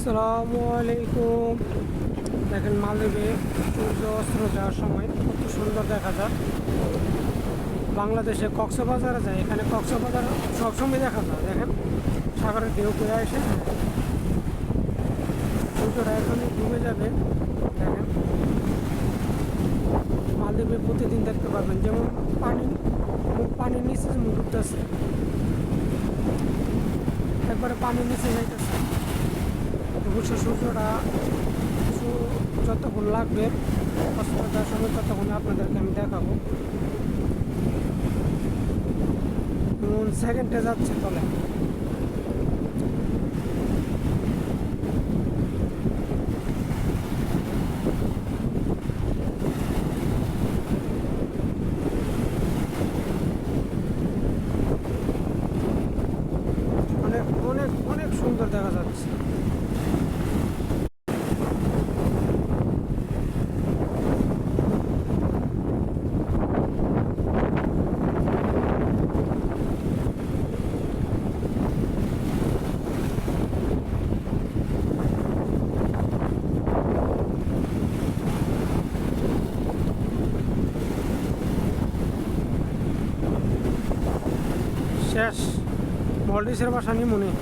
আসসালামু আলাইকুম। দেখেন মালদ্বীপে সূর্য অস্ত যাওয়ার সময় কত সুন্দর দেখা যায়। বাংলাদেশে কক্সবাজারে যায়, এখানে কক্সবাজার সবসময় দেখা যায়। দেখেন সাগরের ঢেউ করে আসে, সূর্যটা এখনই ডুবে যাবে। দেখেন মালদ্বীপে প্রতিদিন দেখতে পাবেন, যেমন পানির নিচে যেমন ডুবতেছে, একবারে পানির নিচে যাইতেছে। অবশ্য সূর্যটা যতক্ষণ লাগবে অস্ত্রটার সময় ততক্ষণ আপনাদেরকে আমি দেখাবো। সেকেন্ডে যাচ্ছে তলে। অনেক অনেক অনেক সুন্দর দেখা যাচ্ছে। শেষ মলডিসের বাসা নিমুনি।